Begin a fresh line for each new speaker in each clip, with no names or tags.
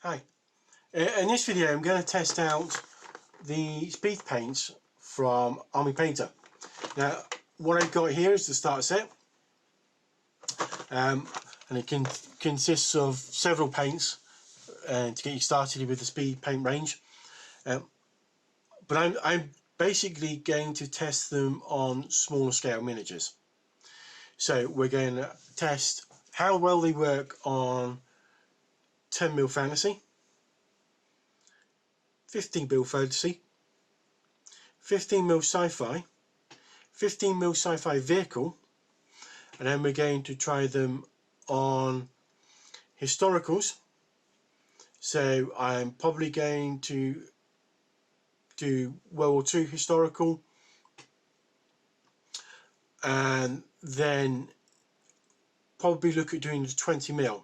Hi. In this video I'm going to test out the speed paints from Army Painter. Now what I've got here is the starter set, and it consists of several paints to get you started with the speed paint range, but I'm basically going to test them on smaller scale miniatures. So we're going to test how well they work on 10mm fantasy, 15mm fantasy, 15mm sci-fi, 15mm sci-fi vehicle, and then we're going to try them on historicals. So I'm probably going to do World War II historical, and then probably look at doing the 20mm.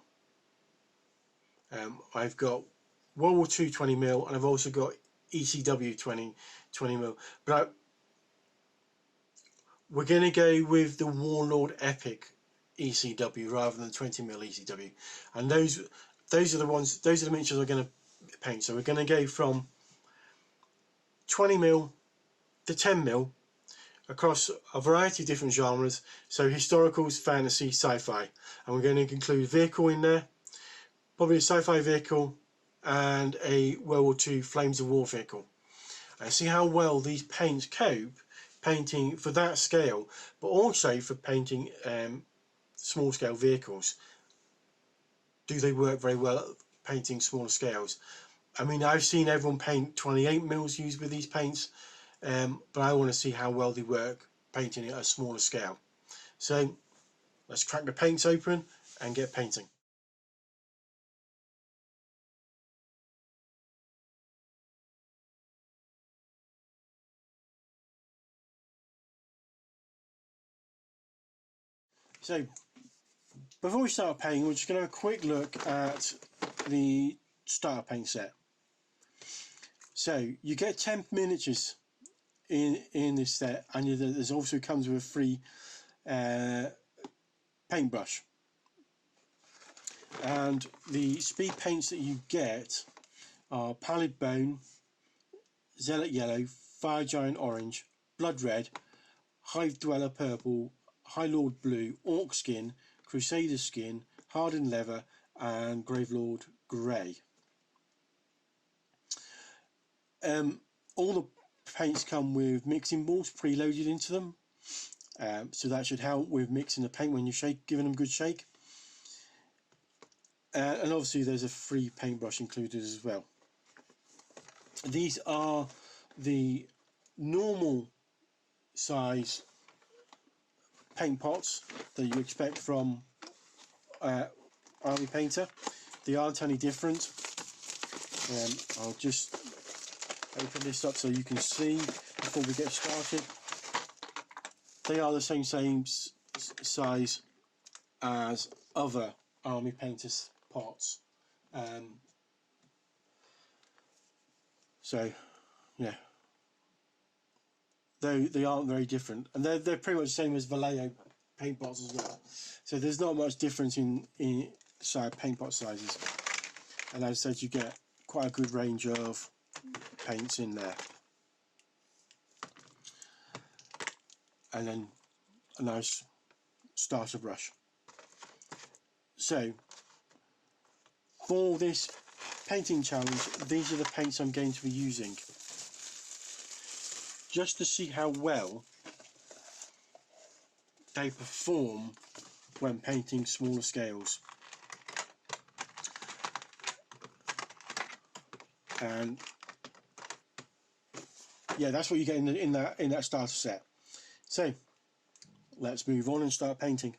I've got World War II 20mm, and I've also got ECW 20mm, but we're going to go with the Warlord Epic ECW rather than 20mm ECW, and those are the ones, those are the miniatures we're going to paint. So we're going to go from 20mm to 10mm across a variety of different genres, so historicals, fantasy, sci-fi, and we're going to include vehicle in there, probably a sci-fi vehicle and a World War II Flames of War vehicle, and see how well these paints cope painting for that scale, but also for painting small scale vehicles. Do they work very well at painting smaller scales? I mean, I've seen everyone paint 28mm used with these paints, but I want to see how well they work painting it at a smaller scale. So let's crack the paints open and get painting. So before we start painting, we're just going to have a quick look at the starter paint set. So you get 10 miniatures in this set, and there's also comes with a free paintbrush. And the speed paints that you get are Pallid Bone, Zealot Yellow, Fire Giant Orange, Blood Red, Hive Dweller Purple, High Lord Blue, Orc Skin, Crusader Skin, Hardened Leather, and Gravelord Grey. All the paints come with mixing balls preloaded into them, so that should help with mixing the paint when you giving them a good shake. And obviously there's a free paintbrush included as well. These are the normal size paint pots that you expect from Army Painter. They aren't any different. I'll just open this up so you can see before we get started. They are the same size as other Army Painters pots. So yeah, they aren't very different, and they're pretty much the same as Vallejo paint pots as well. So there's not much difference in paint pot sizes, and as I said, you get quite a good range of paints in there, and then a nice starter brush. So for this painting challenge, these are the paints I'm going to be using, just to see how well they perform when painting smaller scales. And yeah, that's what you get in that starter set. So let's move on and start painting.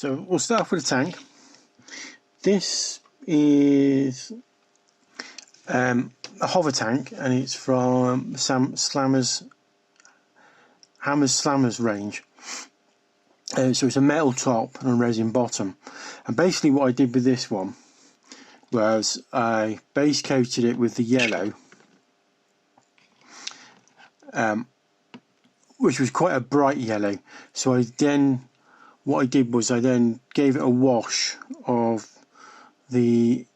So we'll start off with a tank. This is a hover tank, and it's from Hammers Slammers range. So it's a metal top and a resin bottom. And basically what I did with this one was I base coated it with the yellow, which was quite a bright yellow. So what I did was I then gave it a wash of the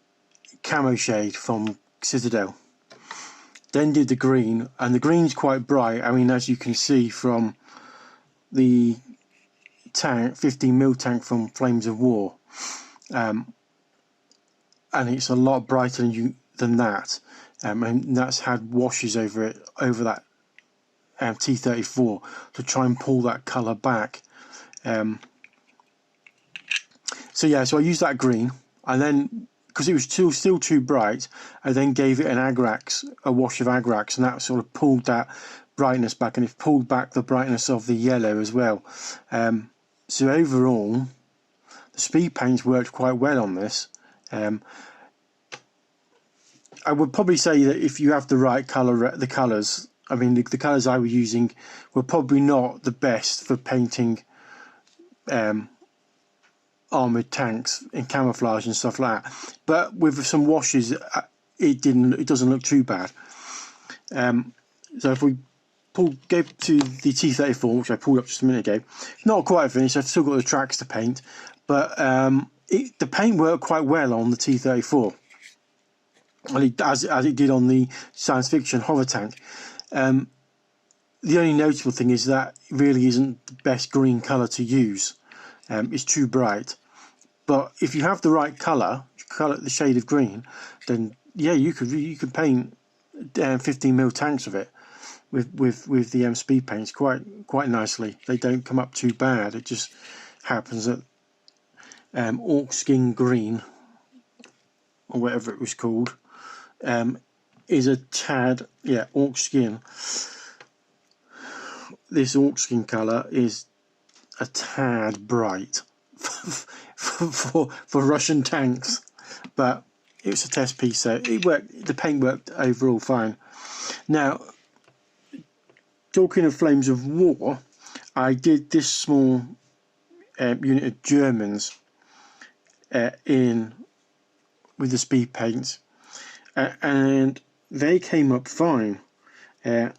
camo shade from Citadel. Then did the green, and the green's quite bright. I mean, as you can see from the tank, 15mm tank from Flames of War, and it's a lot brighter than that, and that's had washes over that T34 to try and pull that colour back. So I used that green, and then because it was still too bright, I then gave it a wash of Agrax, and that sort of pulled that brightness back, and it pulled back the brightness of the yellow as well. So overall, the speed paints worked quite well on this. I would probably say that if you have the right colour, the colours, I mean the colours I was using were probably not the best for painting armoured tanks in camouflage and stuff like that, but with some washes it doesn't look too bad. So if we go to the T34, which I pulled up just a minute ago, not quite finished, I've still got the tracks to paint, but the paint worked quite well on the T34, as it did on the science fiction hover tank. The only notable thing is that it really isn't the best green colour to use. It's too bright. But if you have the right colour, the shade of green, then yeah, you could paint 15mm tanks of it with the speed paints quite nicely. They don't come up too bad. It just happens that orc skin green, or whatever it was called, is a tad, orc skin. This orc skin colour is a tad bright for Russian tanks, but it was a test piece, so it worked. The paint worked overall fine. Now, talking of Flames of War, I did this small unit of Germans in with the speed paints, and they came up fine. The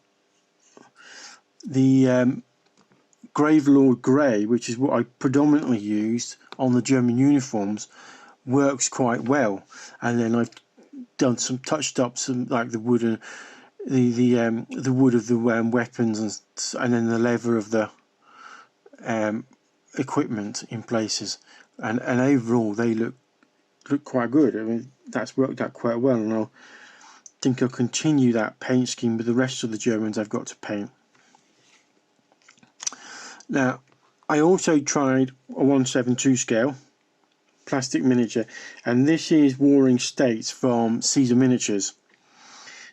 Gravelord Grey, which is what I predominantly used on the German uniforms, works quite well. And then I've done touched up some like the wood and the wood of the weapons, and then the leather of the equipment in places. And overall they look quite good. I mean, that's worked out quite well, and I think I'll continue that paint scheme with the rest of the Germans I've got to paint. Now, I also tried a 1/7/2 scale plastic miniature, and this is Warring States from Caesar Miniatures.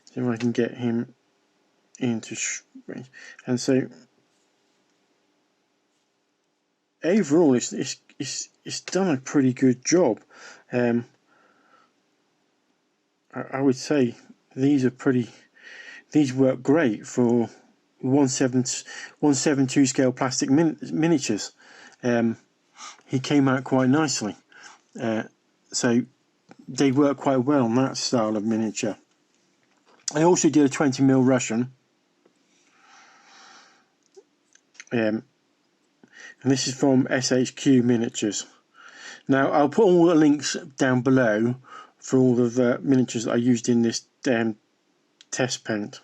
See if I can get him into range. And so overall, it's done a pretty good job. I would say these work great for 1/7/2 scale plastic miniatures. He came out quite nicely, so they work quite well on that style of miniature. I also did a 20mm Russian, and this is from SHQ Miniatures. Now I'll put all the links down below for all of the miniatures that I used in this test paint,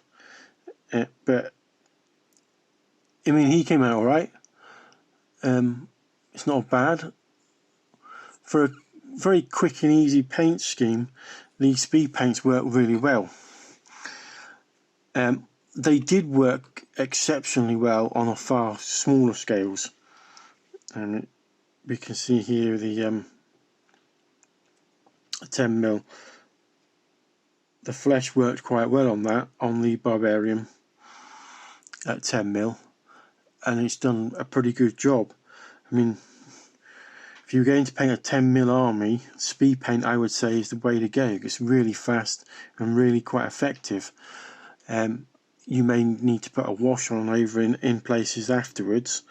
but I mean, he came out alright. It's not bad. For a very quick and easy paint scheme, these speed paints work really well. They did work exceptionally well on a far smaller scales. And we can see here the 10mm. The flesh worked quite well on that, on the Barbarian at 10mm. And it's done a pretty good job. I mean, if you're going to paint a 10mm army, speed paint I would say is the way to go. It's really fast and really quite effective. You may need to put a wash on over in places afterwards,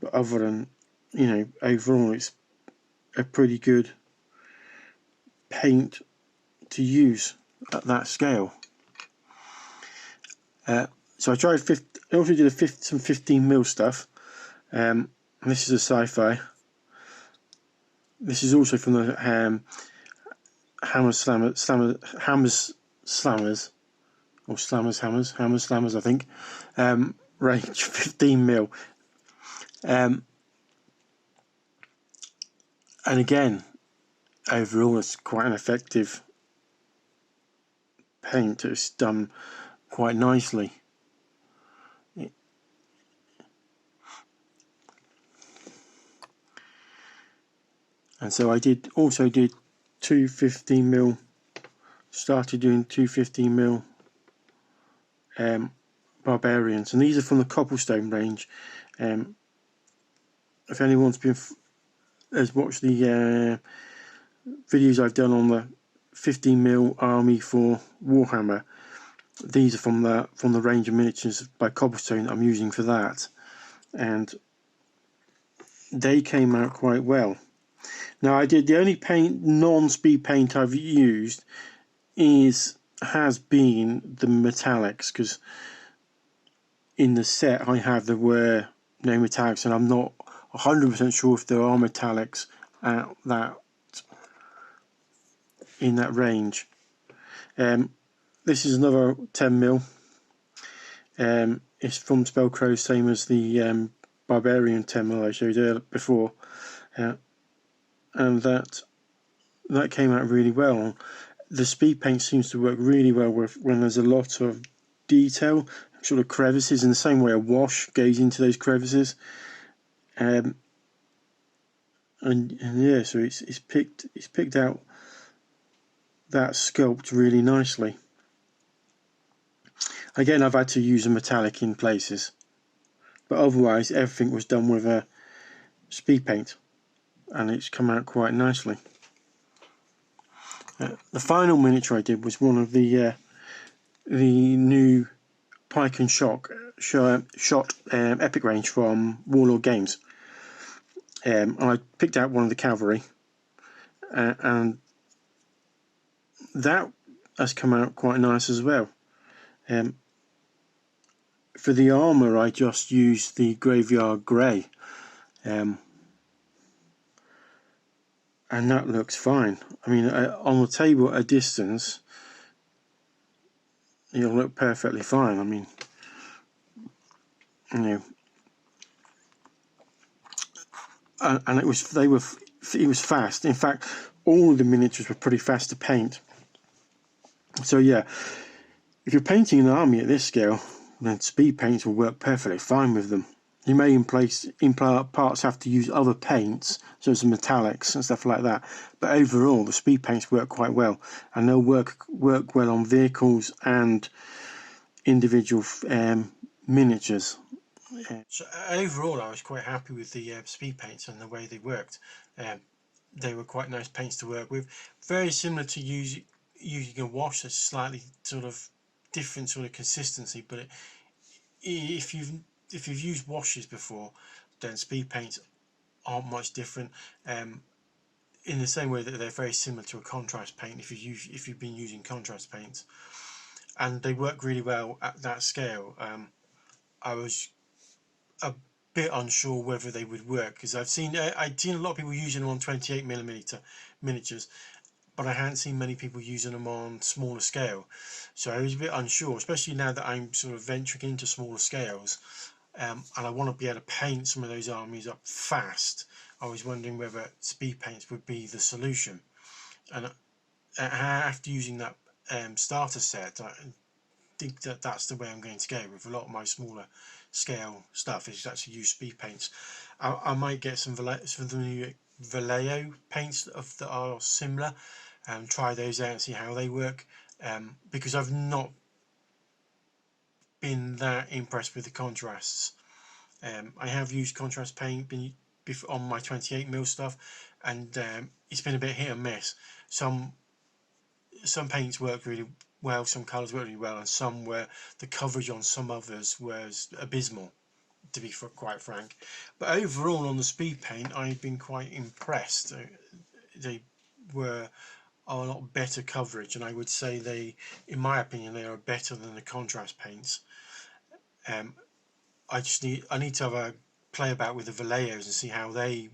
but other than, you know, overall it's a pretty good paint to use at that scale. So I tried I also did some 15mm stuff. This is a Sci-Fi. This is also from the Hammers Slammers, or Hammers Slammers I think, range 15mm. And again, overall it's quite an effective paint. It's done quite nicely. And so I also did two 15mm, started doing two 15mm barbarians, and these are from the cobblestone range. If anyone's has watched the videos I've done on the 15mm army for Warhammer, these are from the range of miniatures by Cobblestone that I'm using for that, and they came out quite well. Now I did the only non-speed paint I've used has been the metallics, because in the set I have there were no metallics, and I'm not 100% sure if there are metallics in that range. This is another 10mm. It's from Spellcrow, same as the Barbarian 10mm I showed earlier before, and that came out really well. The speed paint seems to work really well when there's a lot of detail, sort of crevices, in the same way a wash goes into those crevices. And yeah, so it's picked out that sculpt really nicely. Again, I've had to use a metallic in places, but otherwise everything was done with a speed paint, and it's come out quite nicely. The final miniature I did was one of the new Pike and Shot epic range from Warlord Games. I picked out one of the cavalry, and that has come out quite nice as well. For the armour I just used the Graveyard Grey, and that looks fine. I mean, on the table at a distance it'll look perfectly fine. I mean, you know, and it was fast. In fact, all of the miniatures were pretty fast to paint. So yeah, if you're painting an army at this scale, then speed paints will work perfectly fine with them. You may in parts have to use other paints, such as metallics and stuff like that, but overall the speed paints work quite well, and they'll work well on vehicles and individual miniatures. So overall I was quite happy with the speed paints and the way they worked. They were quite nice paints to work with, very similar to using a wash. That's slightly sort of different sort of consistency, but if you've used washes before, then speed paints aren't much different, in the same way that they're very similar to a contrast paint if you've been using contrast paints, and they work really well at that scale. I was a bit unsure whether they would work, because I'd seen a lot of people using them on 28mm miniatures, but I hadn't seen many people using them on smaller scale, so I was a bit unsure, especially now that I'm sort of venturing into smaller scales, and I want to be able to paint some of those armies up fast. I was wondering whether speed paints would be the solution, and after using that starter set, I think that's the way I'm going to go with a lot of my smaller scale stuff, is actually use speed paints. I might get some of the new Vallejo paints that are similar, and try those out and see how they work, because I've not been that impressed with the contrasts. I have used contrast paint, on my 28mm stuff, and it's been a bit hit and miss. Some paints worked really well, some colours worked really well, and some where the coverage on some others was abysmal, to be quite frank. But overall on the speed paint, I've been quite impressed. They were a lot better coverage, and I would say they, in my opinion, they are better than the contrast paints. I need to have a play about with the Valleos and see how they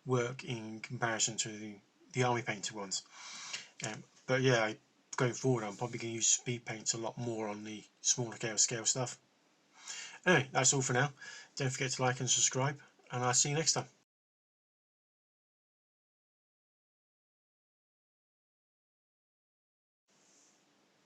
work in comparison to the army painted ones. But yeah, going forward, I'm probably going to use speed paints a lot more on the smaller scale stuff. Anyway, that's all for now. Don't forget to like and subscribe, and I'll see you next time.